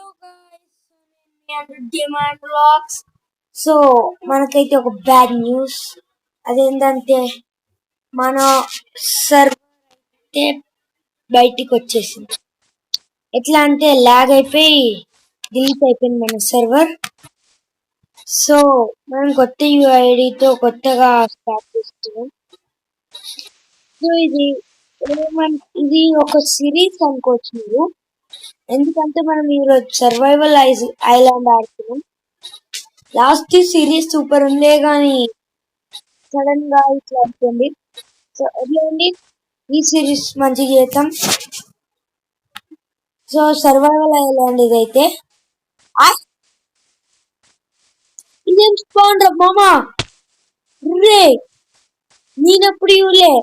Hello guys, నేను demand blogs. So మనకైతే ఒక బ్యాడ్ న్యూస్. అదేంటంటే మన సర్వర్ అయితే బయటికి వచ్చేసింది. ఎట్లా అంటే లాగ్ అయిపోయి డిలీట్ అయిపోయింది మన సర్వర్. సో మనం కొత్త యూఐడితో కొత్తగా స్టార్ట్ చేస్తున్నాం. సో ఇది ఒక సిరీస్ అనుకోవచ్చు మీరు. ఎందుకంటే మనం ఈరోజు సర్వైవల్ ఐలాండ్ ఆడుతున్నాం. లాస్ట్ సిరీస్ సూపర్ ఉండే కానీ సడన్ గా ఇట్లా అవుతుంది. సో ఎట్లండి ఈ సిరీస్ మంచిగా చేద్దాం. సో సర్వైవల్ ఐలాండ్ ఇదైతే ఇదేం స్పాన్ రా మామా రే, నేనెప్పుడు ఇవ్వలే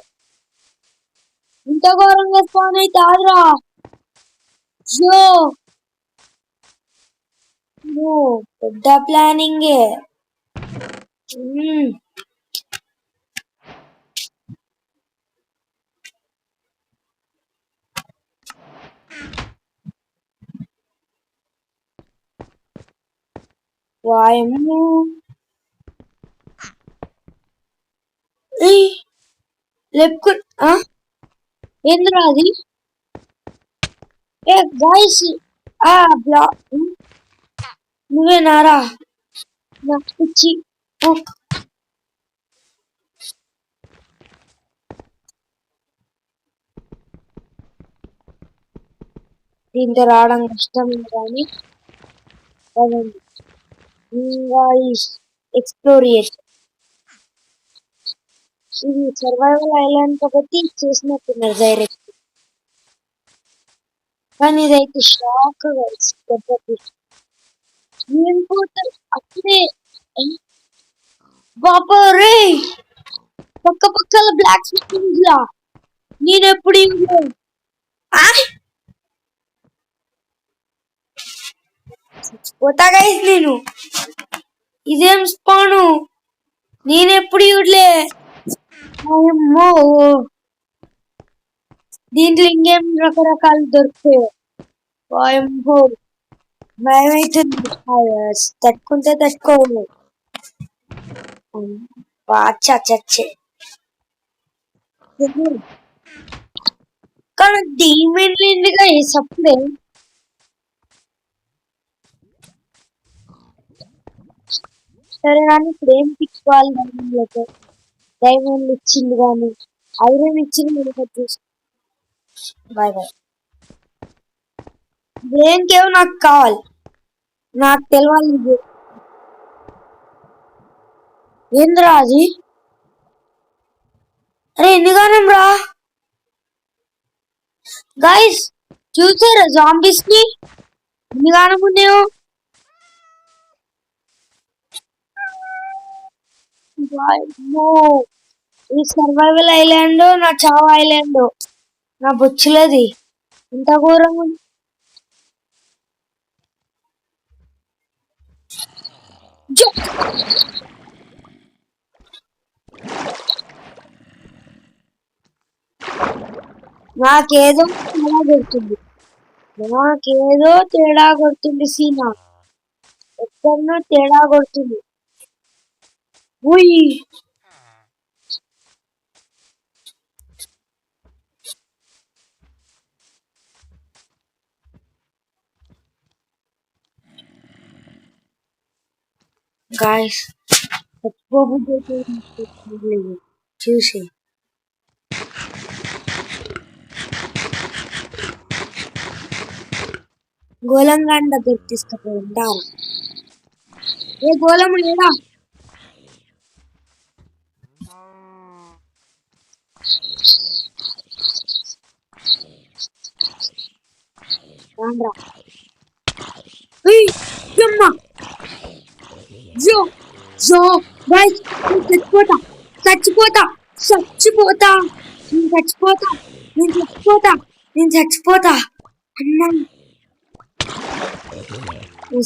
ఇంత ఘోరంగా స్పాన్ అయితే ఆదురా. జో పెద్ద ప్లానింగే. వాయమ్ము లెప్కు ఏంద్రా అది? ఏ గాయస్ బ్లా నువ్వేనారా పిచ్చి? దీంతో రావడం కష్టం కానీ ఎక్స్ప్లోర్ చేసి ఇది సర్వైవల్ ఐలాండ్ కాబట్టి చేసినట్టున్నారు డైరెక్ట్. కానీ ఇదైతే షాక్ ఏం పోతారు అప్పుడే బాబా రే, పక్క పక్కల బ్లాక్ స్మిత్ లా నేనెప్పుడు పోతా గైస్. నేను ఇదేం స్పాను నేనెప్పుడు చూడలే. అమ్మో, దీంట్లో ఇంకేం రకరకాలు దొరుకుతాయి. అమ్మో భయమైతుంది. తట్టుకుంటే తట్టుకోవాలి. బాగా చచ్చే కానీ డీమెన్ లేదుగా సప్పుడే. సరే కానీ ఇప్పుడు ఏం పిచ్చుకోవాలి? డైమండ్ ఇచ్చింది కానీ ఐరన్ ఇచ్చింది. Bye bye. దేనికేమో నాకు కావాలి, నాకు తెలియాలి. ఏంద్రా అది? అరే ఎందుగానం రా గైస్, చూసారా జాంబీస్ ని ఎన్నిగానం ఉన్నాయో? ఈ సర్వైవల్ ఐలాండ్ నా చావు ఐలాండ్ నా బొచ్చులది ఇంత ఘోరం. నాకేదో తేడా కొడుతుంది, సీనా ఎక్కడనో తేడా కొడుతుంది. గాయస్ చూసి గోలంగాన్ దగ్గరికి తీసుకుపోయిందా? ఏ గోళము లేడా? చచ్చిపోతా చచ్చిపోతా చచ్చిపోతా నేను చచ్చిపోతా నేను చచ్చిపోతా నేను చచ్చిపోతా అమ్మా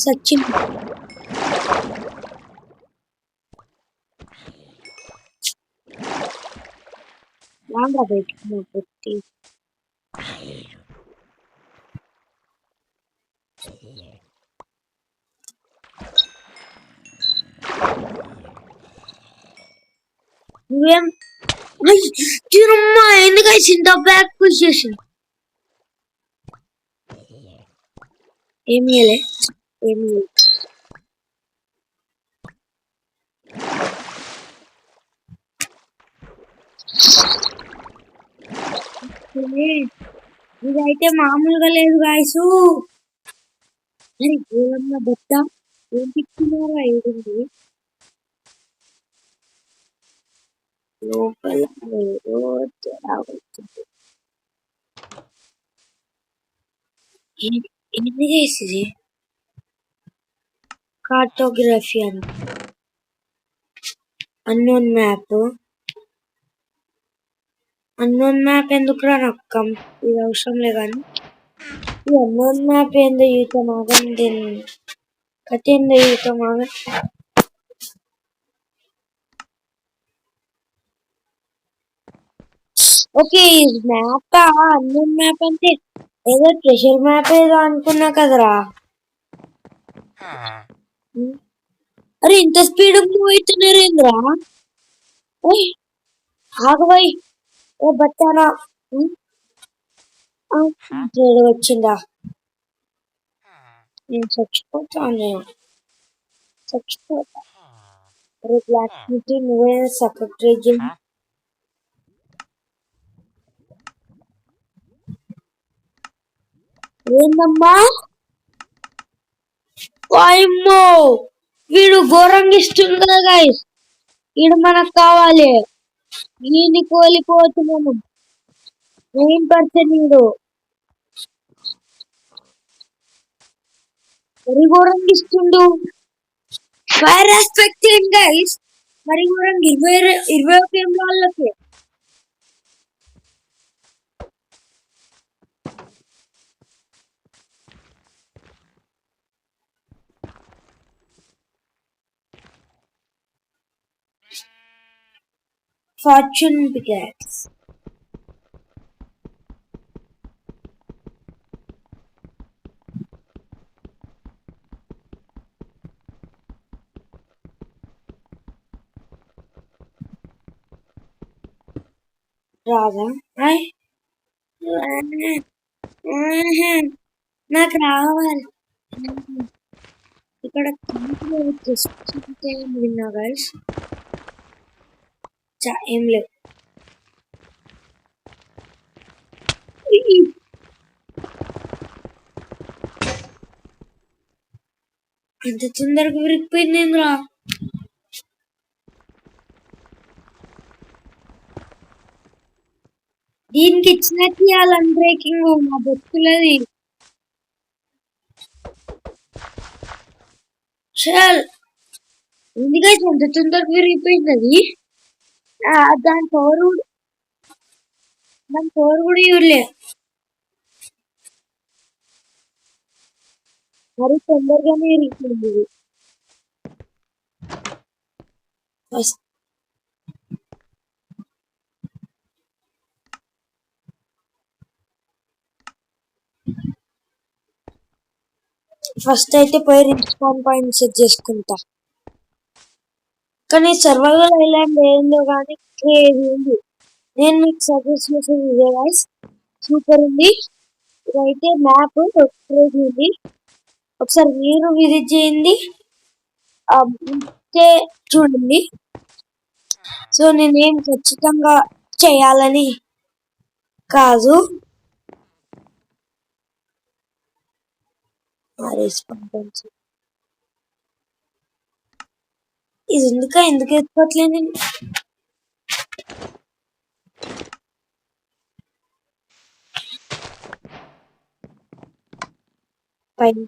సచ్చింది. రాంగా పెట్టుకున్నా పెట్టి నువ్వేం తిరుమ్మా ఎందుకు ఇంత బ్యాక్ పుష్ చేసింది ఏమి ఏమి ఇదైతే మామూలుగా లేదు గాయసు అరే గోళమ్మ బొత్త ఏం పిచ్చినారా ఏడుంది లోపల ఏదో తేడా వచ్చింది ఎన్ని చేసింది కార్టోగ్రఫీ అని అన్నోన్ మ్యాప్ ఎందుకురా నాకు ఇది అవసరం లే కానీ ఈ అన్నోన్ మ్యాప్ ఏందో ఈతం ఆగండి కథ ఏందో ఈతం ఆగ ఓకే మ్యాప్ అన్నోన్ మ్యాప్ అంటే ఏదో ట్రెషర్ మ్యాప్ ఏదో అనుకున్నా కదరా అరే ఇంత స్పీడ్ మూవ్ అవుతున్నారేంద్రా ఆగబోయ్ ఏ బట్టానా వచ్చిందా నేను చచ్చిపోతాను చచ్చిపోతా అరే బ్లాక్ బ్యూటీ నువ్వే సెక్రటరీ ఏందమ్మా వాయమ్మో వీడు ఘోరంగా ఇస్తుంది కదా గైస్ వీడు మనకు కావాలి వీడిని కోల్పోతున్నాము 9% వీడు మరి ఘోరంగా ఇస్తుండు ఫైర్ ఆస్పెక్ట్ గైస్ మరి ఘోరంగా 21 ఏం వాళ్ళకి Fortune begets. రాదా నాకు రావాలి ఇక్కడ విన్నా గైస్ ఏం లేదు అంత తొందరగా విరిగిపోయింది ఏంద్రా దీనికి ఇచ్చినట్టు ఇవ్వాలి బ్రేకింగ్ మా బొత్తులది చల్ ఎందుకైతే అంత తొందరగా విరిగిపోయింది అది దాని పవర్ కూడా ఇవ్వలే మరి తొందరగానే విరిగిపోయింది ఫస్ట్ అయితే పోయి రిస్పాన్ పాయింట్ సెట్ చేసుకుంటా కానీ సర్వైవల్ ఐలాండ్ ఏందో కానీ క్రేజీ ఉంది నేను మీకు సజెస్ట్ చేసేది ఇదే గైస్ సూపర్ ఉంది ఇదైతే మ్యాప్ క్రేజీ ఉంది ఒకసారి మీరు విజిట్ చేయండి చూడండి సో నేనేం ఖచ్చితంగా చేయాలని కాదు ఇది ఎందుకు ఎత్తుకోవట్లేదు నేను పైన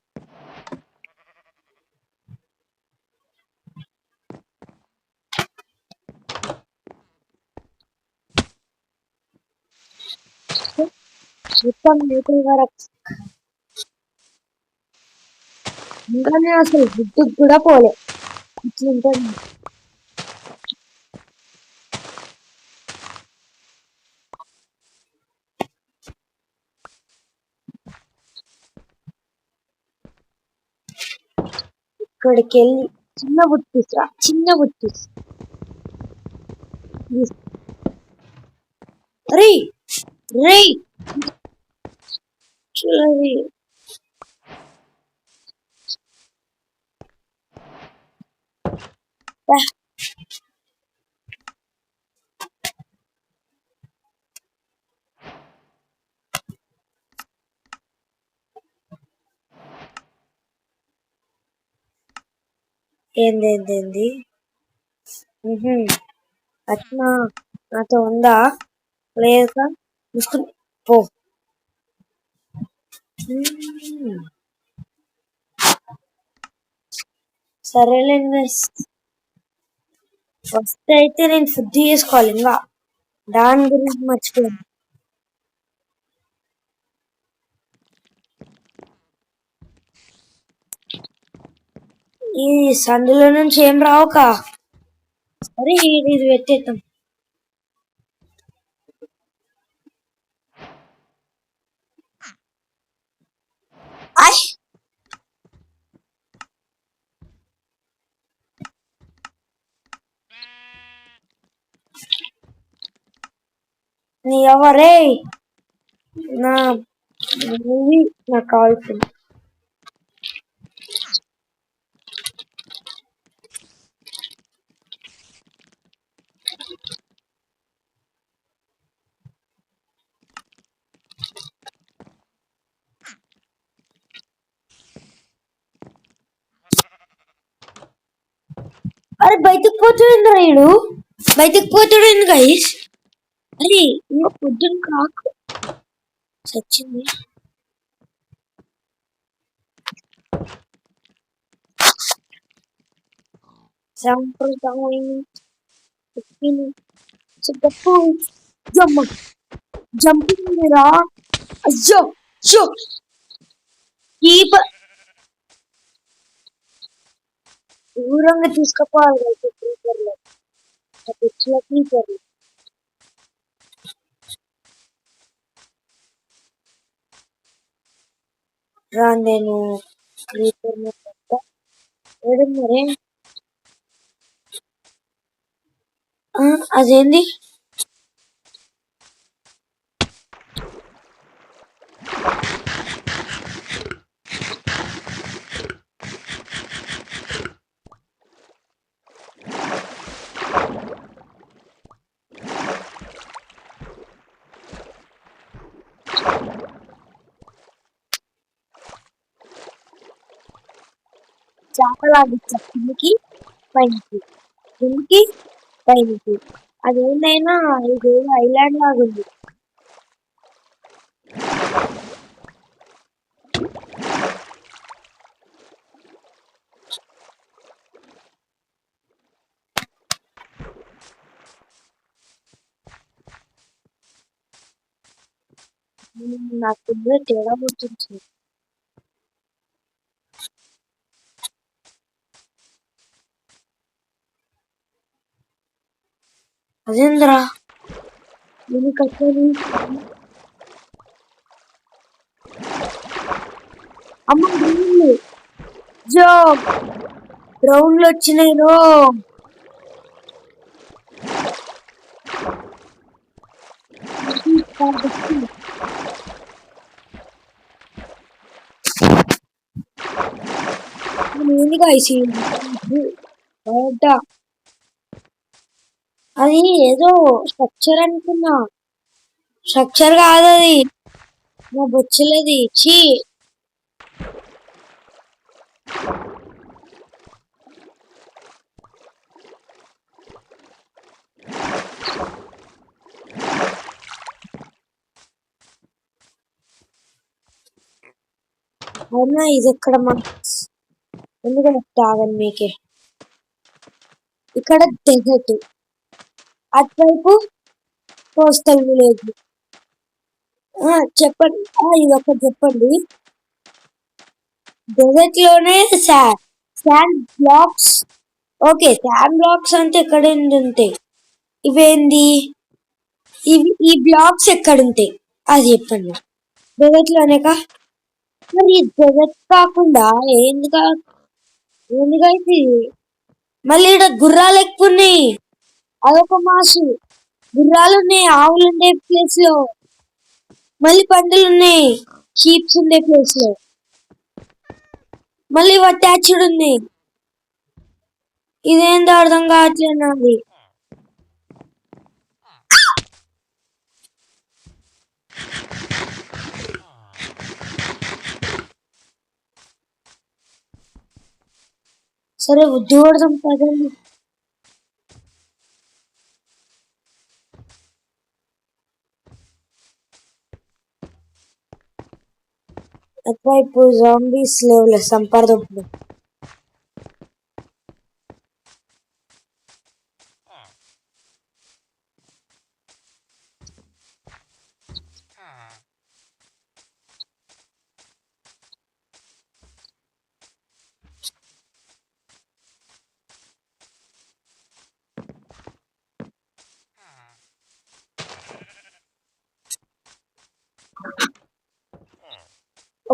మొత్తం మీటర్ వరకు ఇంకా నేను అసలు గుర్తుకు కూడా పోలే ఇట్లుంటుంది ఇక్కడికి వెళ్ళి చిన్న బుట్టిస్రా, చిన్న బుట్టిస్. రే రే చూడండి. ఏంది అట్నా నాతో ఉందా? లేదా ముసుకుని పో. సరేలేండి, వస్తే అయితే నేను ఫుడ్ చేసుకోవాలి. ఇంకా దాని గురించి మర్చిపోయాను. ఈ సందులో నుంచి ఏం రావుక. సరే ఇది పెట్టేద్దాం. నీ ఎవరే నా మూవీ నాకు కావాల్సింది. అరే బయటకు పోతాడు రైడు, బయటకు పోతాడు గైస్. అరే ఇంకా పొద్దున కాకు చచ్చింది. జంపింగ్ రా. అయ్యో దూరంగా తీసుకుపోవాలి క్రీపర్లో, క్రీపర్లు. రా నేను క్రీపర్ మరే. అదేంది? చేపలాగించా కిందికి పైకి, కిందికి పైకి. అదేందైనా ఇది ఐలాండ్ లాగా ఉంది. నాకు తేడా గుర్తుంది. అదేంద్రా నేను కట్టేది. అమ్మ గ్రౌండ్లు వచ్చినాయి రో. అది ఏదో స్ట్రక్చర్ అనుకున్నా, స్ట్రక్చర్ కాదు అది, మా బొచ్చులది. చీ అవునా, ఇది ఎక్కడ ఎందుకంటే తాగని మీకే. ఇక్కడ డెజర్ట్, అటువైపు కోస్టల్ విలేజ్. చెప్పండి, ఇది ఒకటి చెప్పండి. డెజర్ట్ లోనే sand blocks. Okay, sand blocks అంటే ఎక్కడ ఉంటాయి? ఇవేంది ఈ బ్లాక్స్ ఎక్కడుంటాయి అది చెప్పండి. డెజర్ట్ లోనేకా? మరి డెజర్ట్ కాకుండా ఏందిగా ఎందుకైతే మళ్ళీ ఇక్కడ గుర్రాలు ఎక్కువ ఉన్నాయి. అదొక మాసు. గుర్రాలు ఉన్నాయి ఆవులు ఉండే ప్లేస్ లో, మళ్ళీ పందులు ఉన్నాయి షీప్స్ ఉండే ప్లేస్ లో, మళ్ళీ అటాచ్డ్ ఉంది. ఇదేందో అర్థం కావట్లేదు నాది. సరే బుద్ధి కొడదాం పదండి. అటువైపు జాంబీస్ లేవులే, సంపర్దప్పుడు.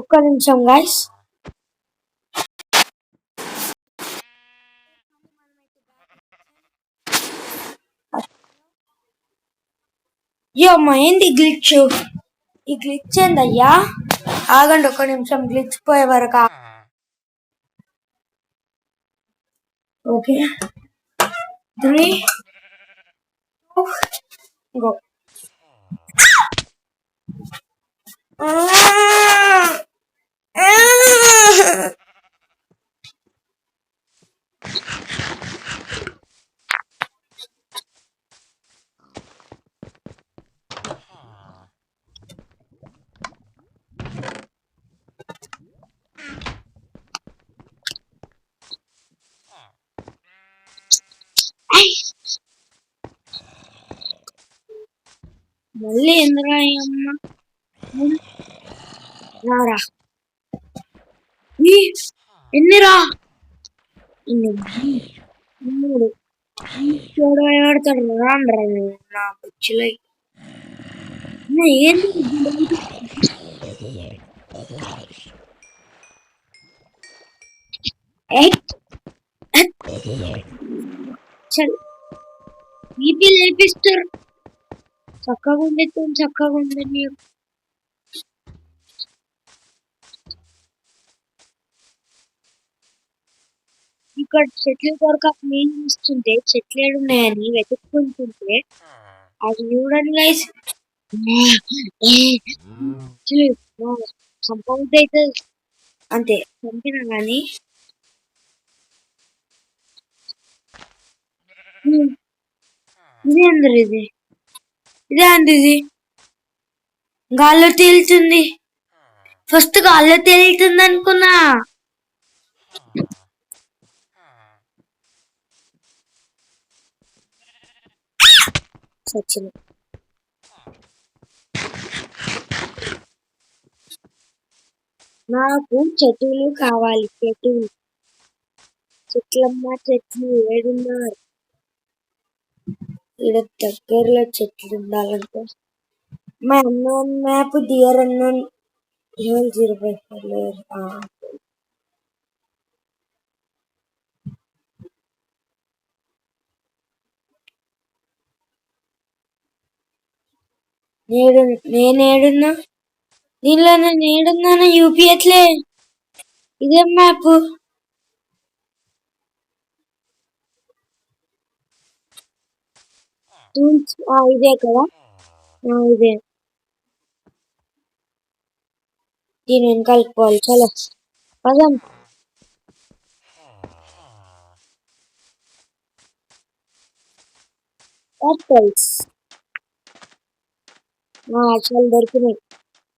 ఒక్క నిమిషం గాయస్. అమ్మా ఏంది గ్లిచ్? ఈ గ్లిచ్ ఏందయ్యా? ఆగండి ఒక్క నిమిషం, గ్లిచ్ పోయే వరకు. Okay 3 2 go. మళ్ళీ ఎందురా అమ్మ రారా? ఎన్నిరా? 3 చూడబడతాడు రాండ్రా నా పిచ్చిలై. ఏంటి బీపీ లేపిస్తారు. చక్కగా ఉండేది చక్కగా ఉండేది మీరు. ఇక్కడ చెట్లు దొరకక నేను చూస్తుంటే చెట్లు ఏడున్నాయని వెతుక్కుంటుంటే అది చూడండి గైస్, సంపౌండ్ అయితే అంతే చంపినా కానీ. ఇదే అందరు ఇదే అండి, ఇది గాల్లో తేలుతుంది. ఫస్ట్ గాల్లో తేలుతుంది అనుకున్నా. సచిన నాకు చెట్టులు కావాలి. చెట్లమ్మ చెట్లు ఏడున్నారు? ఇక్కడ దగ్గరలో చెట్లు ఉండాలంటే మా అన్నోన్ మ్యాప్ డియర్ అన్నోన్ 005 నేనేడున్నా? దీనిలో నేను ఏడున్నాను యూపీఎట్లే. ఇదేం మ్యాప్? ఇదే కదా, ఇదే. దీని వెనకాలకి పోవాలి. చలో పదం. చాలా దొరికినాయి,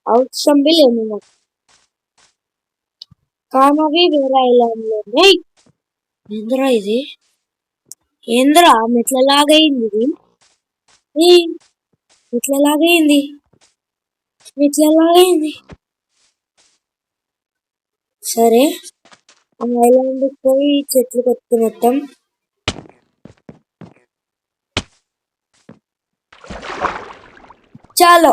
అవసరం లేదు నాకు కానవి వేరే ఐలాండ్లో ఉన్నాయి. ఏంద్రా ఇది? ఏంద్రా మెట్లలాగైంది ఇది? మెట్లలాగైంది, మెట్లలాగైంది. సరే ఆ ఐలాండ్ పోయి చెట్లు కొట్టుకుని వస్తాం. చాలు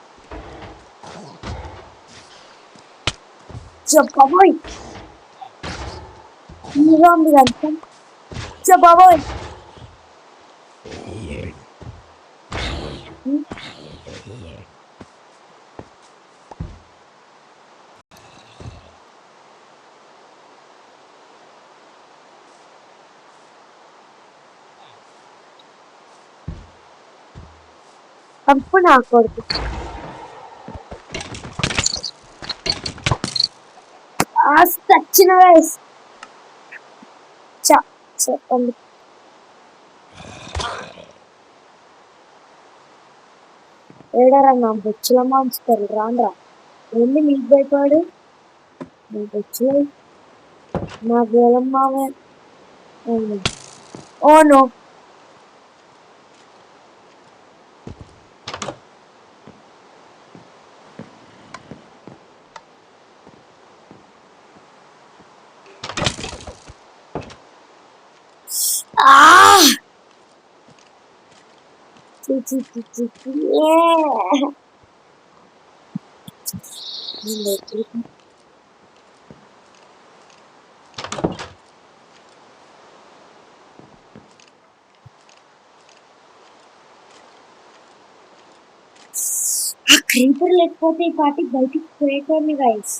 చెప్పబోయ్ హీరో ఉంది కదా చెప్పబోయ్ కంపు నా కొడుకు చచ్చిన వయసు చెప్పండి ఏడరా నా బొచ్చుల మాంచుతారు రాండ్రా ఏంది మీకు భయపడు నా బొచ్చుల నా గోళం మావే ఓ నో ఆ క్రీపర్ లేకపోతే ఈ పాటి బయటికి పోయేటోని గైస్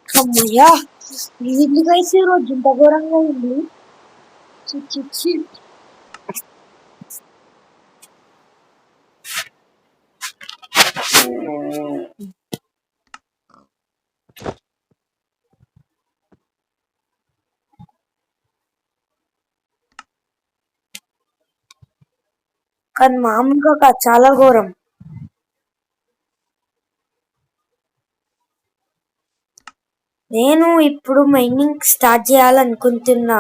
అమ్మయ్యా ఇది గైస్ ఈ రోజు ఇంత ఘోరంగా ఉంది చి కానీ మామూలుగా చాలా ఘోరం నేను ఇప్పుడు మైనింగ్ స్టార్ట్ చేయాలనుకుంటున్నా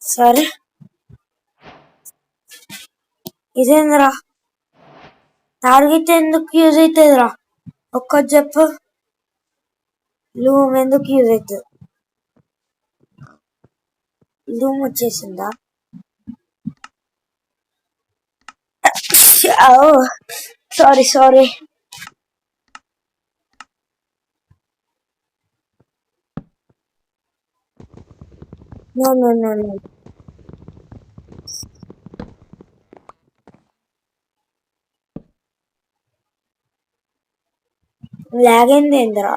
సరే ఇదేందిరా టార్గెట్ ఎందుకు యూజ్ అవుతుందిరా ఒక్కటి చెప్పు లూమ్ ఎందుకు యూజ్ అవుతుంది లూమ్ వచ్చేసిందా సారీ నో లాగ్ అయింది ఏందిరా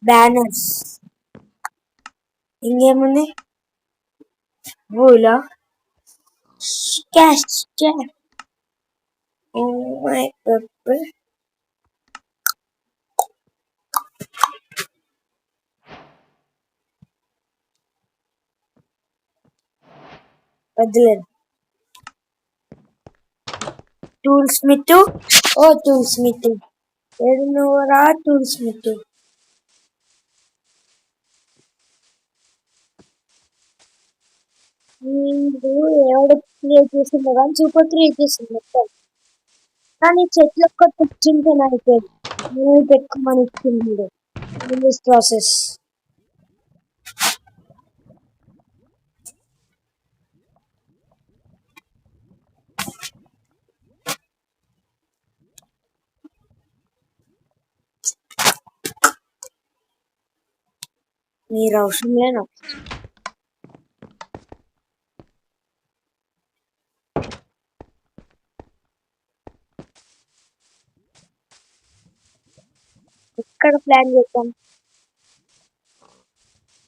బ్యానర్స్ ఇంకేముంది వూలా క్యాష్ ఓ మై పెప్పర్ వద్దులేదు tool smith oh tool smith ఏడు నువ్వురా టూల్ స్మిత్ మీరు ఎవడు క్రియేట్ చేసిందో కానీ సూపర్ క్రియేట్ చేసింది మొత్తం కానీ చెట్లు ఒక్క తెచ్చింటే అయిపోయింది నేను పెట్టుకోమని ఇచ్చింది దిస్ ప్రాసెస్ మీరు అవసరం లేను ఎక్కడ ప్లాన్ చేద్దాం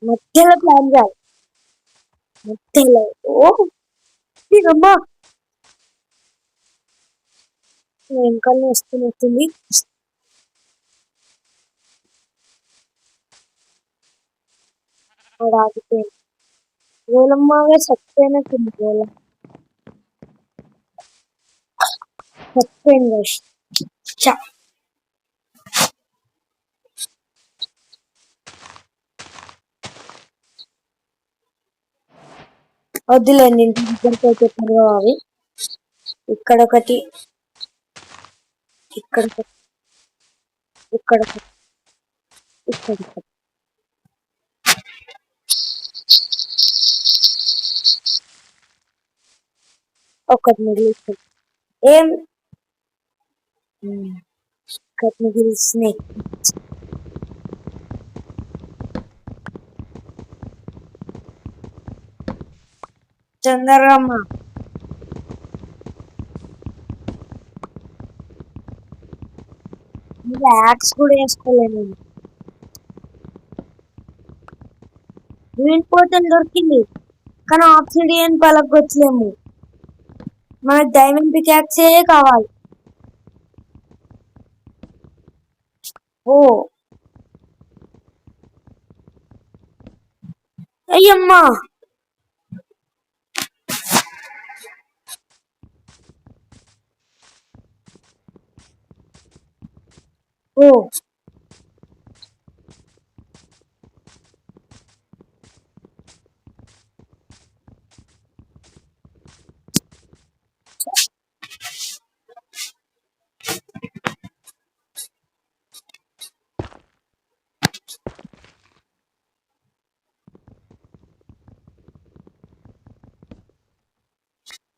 మధ్యలో ప్లాన్ చేయాలి మధ్యలో ఓ అమ్మా వెంకల్ని వస్తున్నట్టుంది ఇక్కడ ఆగిపోయింది. గోలమ్మగా చచ్చిపోయినట్టుంది గోళం. చచ్చిపోయింది guys. చ వద్దులేండి ఇంటి దగ్గరికి అయితే త్వరగా అవి. ఇక్కడ ఒకటి, ఇక్కడ ఒకటి, ఇక్కడ ఒకటి, ఇక్కడ ఒకటి. ఒకటి మిగిలింది. ఏం ఒకటి మిగిలిస్తున్నాయి. చంద్రమ్మ ఇంకా యాక్స్ కూడా వేసుకోలేను. గ్రీన్ పోర్టల్ దొరికింది కానీ ఆబ్సిడియన్ పలకొచ్చలేము. మనకి డైమండ్ పికాక్సే కావాలి. ఓ అయ్యమ్మా, ఓ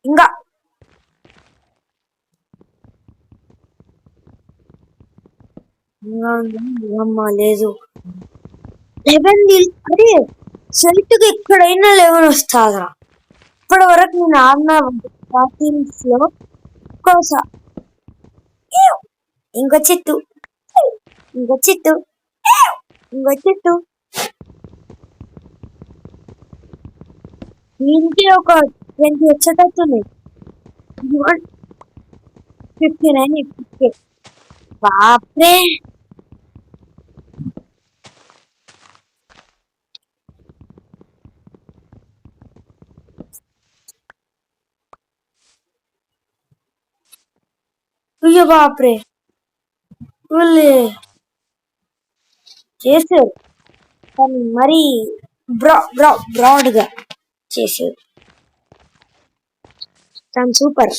ఇంకా అమ్మా లేదు. 11 అరే సెల్ట్కి ఎక్కడైనా 11 వస్తుందా? ఇప్పటి వరకు నేను ఆడిన పార్టీస్ లో ఇంకో చెట్టు, ఇంకో చెట్టు, ఇంకో చెట్టు. దీనికి ఒక 20 వచ్చేటట్టుంది. 59 50. బాప్రే, అయ్యో బాప్రే, వాళ్ళు చేశారు కానీ మరీ బ్రాడ్ గా చేశారు. కానీ సూపర్.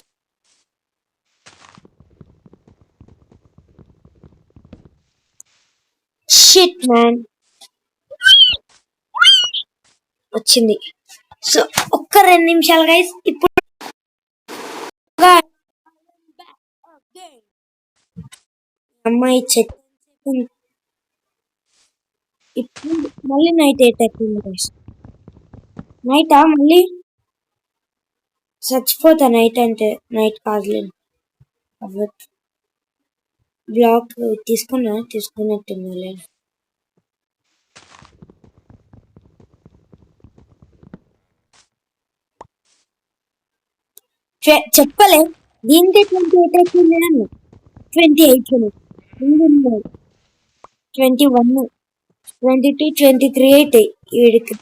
షిట్ మ్యాన్ వచ్చింది. సో ఒక్క 2 నిమిషాలు గైస్. ఇప్పుడు అమ్మాయి చెట్టు ఇప్పుడు మళ్ళీ నైట్ 8 అయిపోయింది గైస్. నైటా మళ్ళీ చచ్చిపోతా. నైట్ అంటే నైట్ కాదులేదు. బ్లాక్ తీసుకున్నట్టుంది లేదు. చెప్పలే దీనికి 28 అయిపోయింది నన్ను. 28 21 22 23 అయితే వీడికి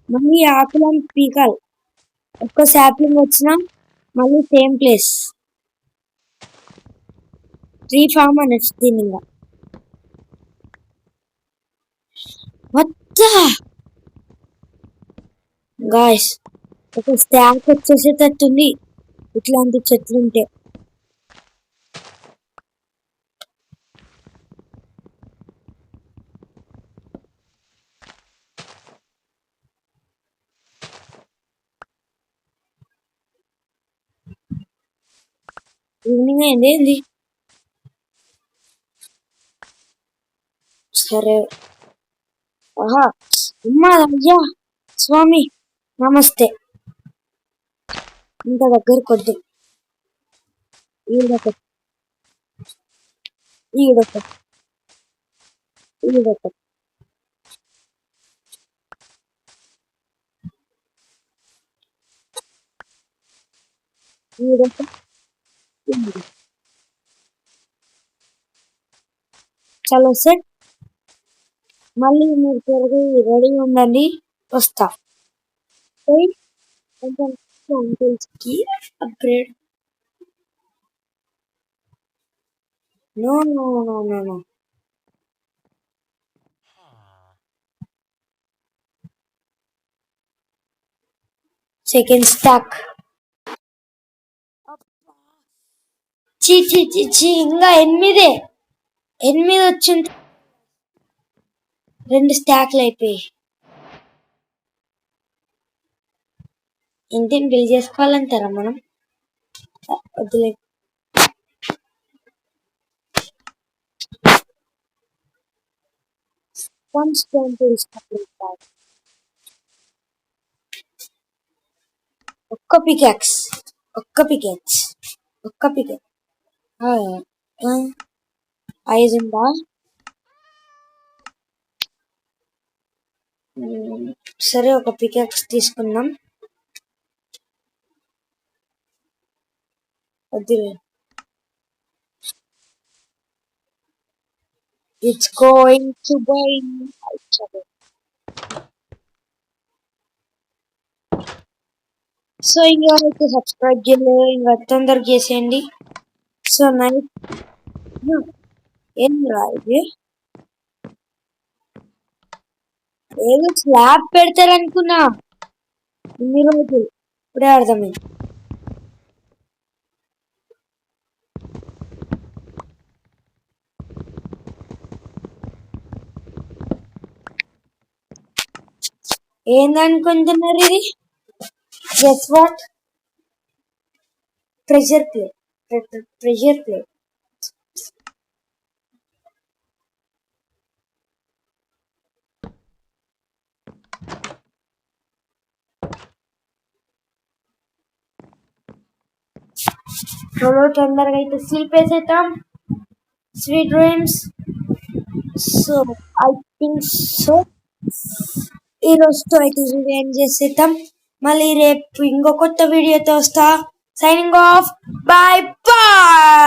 మళ్ళీ ఆకులను పీకాలి. ఒక్క శాప్లింగ్ వచ్చినా మళ్ళీ సేమ్ ప్లేస్ ట్రీ ఫామ్ అని వచ్చింది. ఇంకా మొత్తం గాయస్ ఒక స్టాక్ వచ్చేసేటట్టుంది ఇట్లాంటి చెట్లు ఉంటే. ఈవినింగ్ అయింది ఏంది? సరే. ఆహా అమ్మా అయ్యా స్వామి నమస్తే. ఇంత దగ్గరకొద్దు. ఈడొకటి, ఈడొకటి, ఈడొకటి, ఈడొకటి. చలో సెట్. మళ్ళీ మీరు త్వరగా రెడీ ఉండండి, వస్తా. కి upgrade. No no no no no. Second stock. చీ చీ చీ చీ, ఇంకా ఎనిమిది వచ్చింది. 2 స్టాక్లు అయిపోయి. ఇంటిని బిల్ చేసుకోవాలంటారా మనం? వద్దులే. ఒక్క పికాక్స్. ఐదుందా? సరే, ఒక పికాక్స్ తీసుకుందాం. వద్దులే. It's going to be. So ఇంకా సబ్స్క్రైబ్ చేయలేదు, ఇంకా తొందరగా చేసేయండి. సో నైట్ ఏం రాదు, ఏదో స్లాబ్ పెడతారనుకున్నా ఇన్ని రోజులు, ఇప్పుడే అర్థమైంది. ఏందనుకుంటున్నారు ఇది? Guess what? Pressure plate. చలో తొందరగా అయితే స్లీప్ వేసేద్దాం. Sweet dreams. So I think so ఈ రోజుతో అయితే వీడియో ఎండ్ చేసేద్దాం. మళ్ళీ రేపు ఇంకో కొత్త వీడియోతో వస్తా. Signing off. Bye bye.